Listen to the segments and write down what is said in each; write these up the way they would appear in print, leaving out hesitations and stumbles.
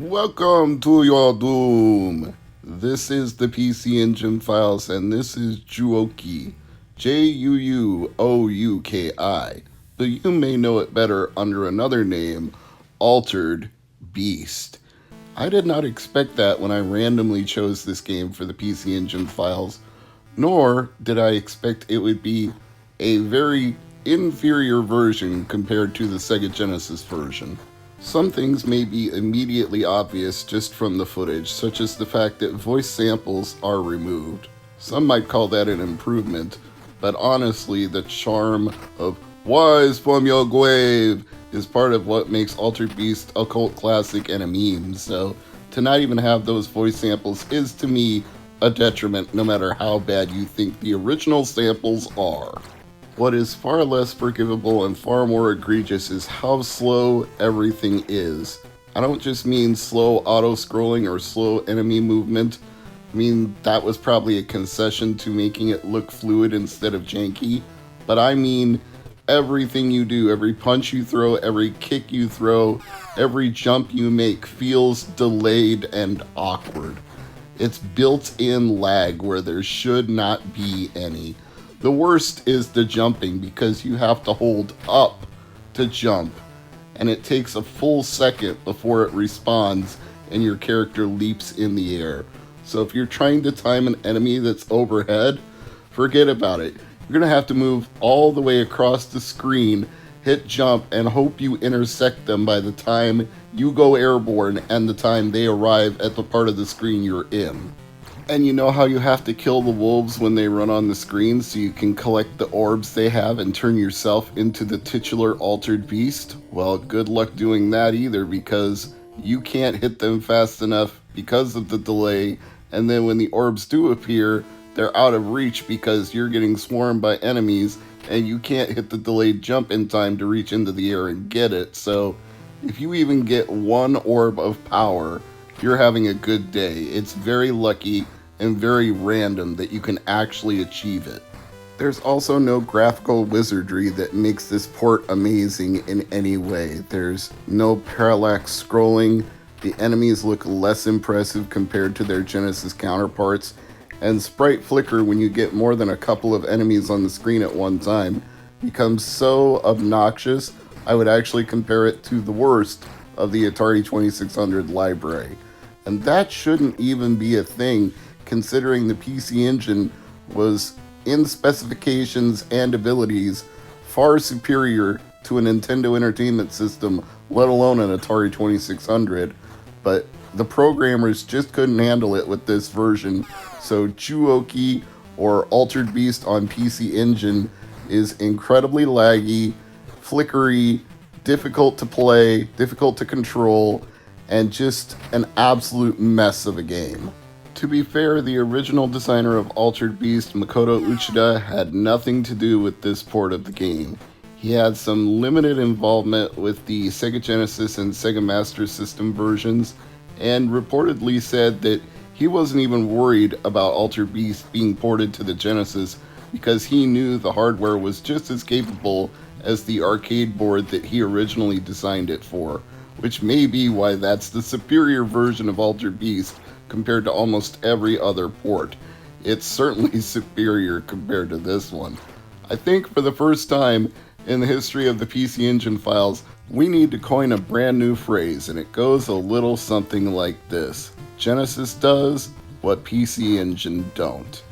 Welcome to your doom. This is the PC Engine Files, and this is Juuouki, Juuouki, but you may know it better under another name, Altered Beast. I did not expect that when I randomly chose this game for the PC Engine Files, nor did I expect it would be a very inferior version compared to the Sega Genesis version. Some things may be immediately obvious just from the footage, such as the fact that voice samples are removed. Some might call that an improvement, but honestly, the charm of Wise from your grave is part of what makes Altered Beast a cult classic and a meme, so to not even have those voice samples is to me a detriment no matter how bad you think the original samples are. What is far less forgivable and far more egregious is how slow everything is. I don't just mean slow auto-scrolling or slow enemy movement. I mean, that was probably a concession to making it look fluid instead of janky. But I mean, everything you do, every punch you throw, every kick you throw, every jump you make feels delayed and awkward. It's built-in lag where there should not be any. The worst is the jumping because you have to hold up to jump, and it takes a full second before it responds and your character leaps in the air. So if you're trying to time an enemy that's overhead, forget about it. You're going to have to move all the way across the screen, hit jump, and hope you intersect them by the time you go airborne and the time they arrive at the part of the screen you're in. And you know how you have to kill the wolves when they run on the screen so you can collect the orbs they have and turn yourself into the titular Altered Beast? Well, good luck doing that either, because you can't hit them fast enough because of the delay, and then when the orbs do appear, they're out of reach because you're getting swarmed by enemies and you can't hit the delayed jump in time to reach into the air and get it. So if you even get one orb of power, you're having a good day. It's very lucky and very random that you can actually achieve it. There's also no graphical wizardry that makes this port amazing in any way. There's no parallax scrolling, the enemies look less impressive compared to their Genesis counterparts, and sprite flicker when you get more than a couple of enemies on the screen at one time becomes so obnoxious, I would actually compare it to the worst of the Atari 2600 library. And that shouldn't even be a thing, considering the PC Engine was, in specifications and abilities, far superior to a Nintendo Entertainment System, let alone an Atari 2600. But the programmers just couldn't handle it with this version, so Juuouki, or Altered Beast on PC Engine, is incredibly laggy, flickery, difficult to play, difficult to control, and just an absolute mess of a game. To be fair, the original designer of Altered Beast, Makoto Uchida, had nothing to do with this port of the game. He had some limited involvement with the Sega Genesis and Sega Master System versions, and reportedly said that he wasn't even worried about Altered Beast being ported to the Genesis because he knew the hardware was just as capable as the arcade board that he originally designed it for, which may be why that's the superior version of Altered Beast compared to almost every other port. It's certainly superior compared to this one. I think for the first time in the history of the PC Engine Files, we need to coin a brand new phrase, and it goes a little something like this: Genesis does what PC Engine don't.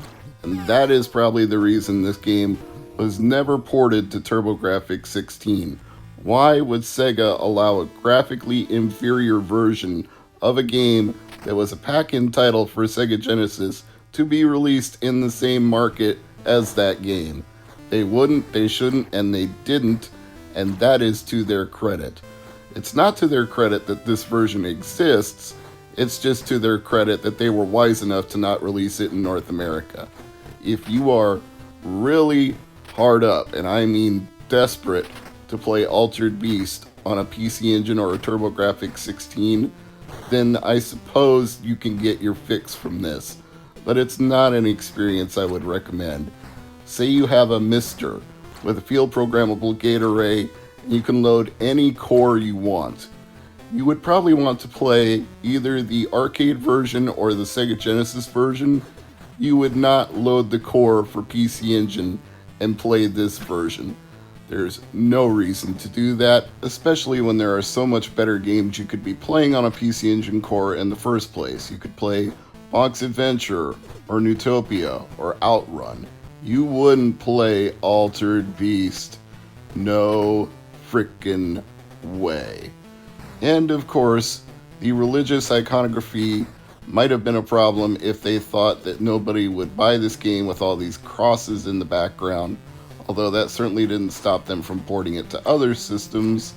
And that is probably the reason this game was never ported to TurboGrafx 16. Why would Sega allow a graphically inferior version of a game that was a pack-in title for Sega Genesis to be released in the same market as that game? They wouldn't, they shouldn't, and they didn't, and that is to their credit. It's not to their credit that this version exists, it's just to their credit that they were wise enough to not release it in North America. If you are really hard up, and I mean desperate, to play Altered Beast on a PC Engine or a TurboGrafx 16, then I suppose you can get your fix from this. But it's not an experience I would recommend. Say you have a Mister with a field programmable gate array, and you can load any core you want. you would probably want to play either the arcade version or the Sega Genesis version. You would not load the core for PC Engine and play this version. There's no reason to do that, especially when there are so much better games you could be playing on a PC Engine core in the first place. You could play Bonk's Adventure, or Newtopia, or Outrun. You wouldn't play Altered Beast. No frickin' way. And of course, the religious iconography might have been a problem if they thought that nobody would buy this game with all these crosses in the background, although that certainly didn't stop them from porting it to other systems.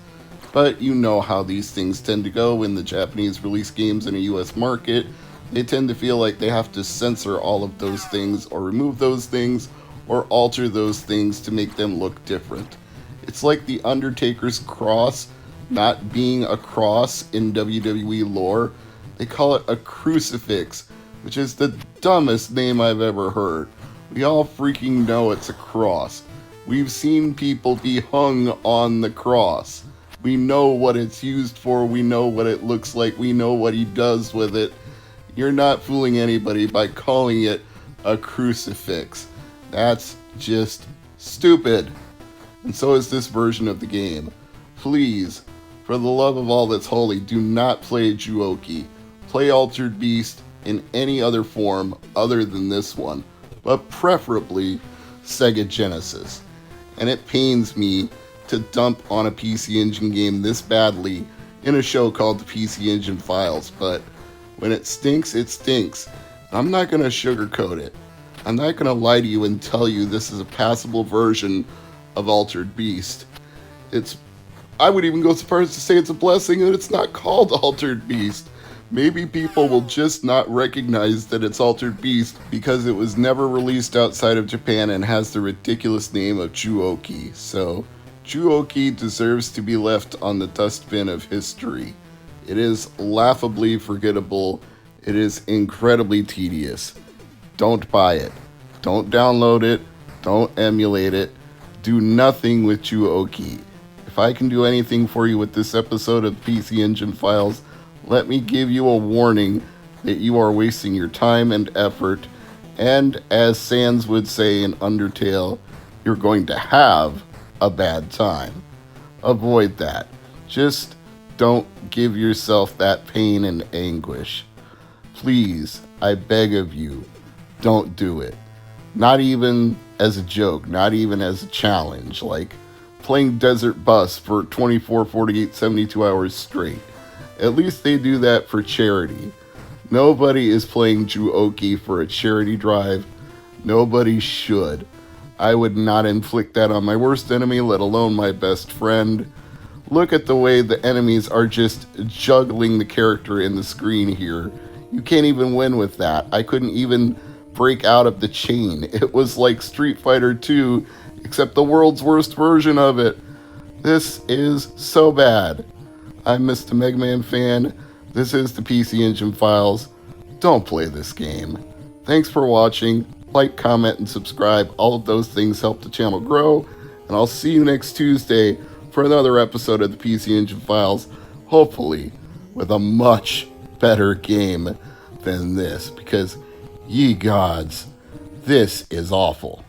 But you know how these things tend to go when the Japanese release games in a US market. They tend to feel like they have to censor all of those things, or remove those things, or alter those things to make them look different. It's like the Undertaker's cross not being a cross in WWE lore. They call it a crucifix, which is the dumbest name I've ever heard. We all freaking know it's a cross. We've seen people be hung on the cross. We know what it's used for, we know what it looks like, we know what he does with it. You're not fooling anybody by calling it a crucifix. That's just stupid. And so is this version of the game. Please, for the love of all that's holy, do not play Juuouki. Play Altered Beast in any other form other than this one, but preferably Sega Genesis. And it pains me to dump on a PC Engine game this badly in a show called the PC Engine Files, but when it stinks, it stinks. I'm not going to sugarcoat it. I'm not going to lie to you and tell you this is a passable version of Altered Beast. I would even go so far as to say it's a blessing that it's not called Altered Beast. Maybe people will just not recognize that it's Altered Beast because it was never released outside of Japan and has the ridiculous name of Juuouki. So, Juuouki deserves to be left on the dustbin of history. It is laughably forgettable. It is incredibly tedious. Don't buy it. Don't download it. Don't emulate it. Do nothing with Juuouki. If I can do anything for you with this episode of PC Engine Files, let me give you a warning that you are wasting your time and effort, and as Sans would say in Undertale, you're going to have a bad time. Avoid that. Just don't give yourself that pain and anguish. Please, I beg of you, don't do it. Not even as a joke, not even as a challenge, like playing Desert Bus for 24, 48, 72 hours straight. At least they do that for charity. Nobody is playing Juuouki for a charity drive. Nobody should. I would not inflict that on my worst enemy, let alone my best friend. Look at the way the enemies are just juggling the character in the screen here. You can't even win with that. I couldn't even break out of the chain. It was like Street Fighter 2, except the world's worst version of it. This is so bad. I'm Mr. MegaManFan. This is the PC Engine Files. Don't play this game. Thanks for watching. Like, comment, and subscribe. All of those things help the channel grow. And I'll see you next Tuesday for another episode of the PC Engine Files. Hopefully with a much better game than this. Because, ye gods, this is awful.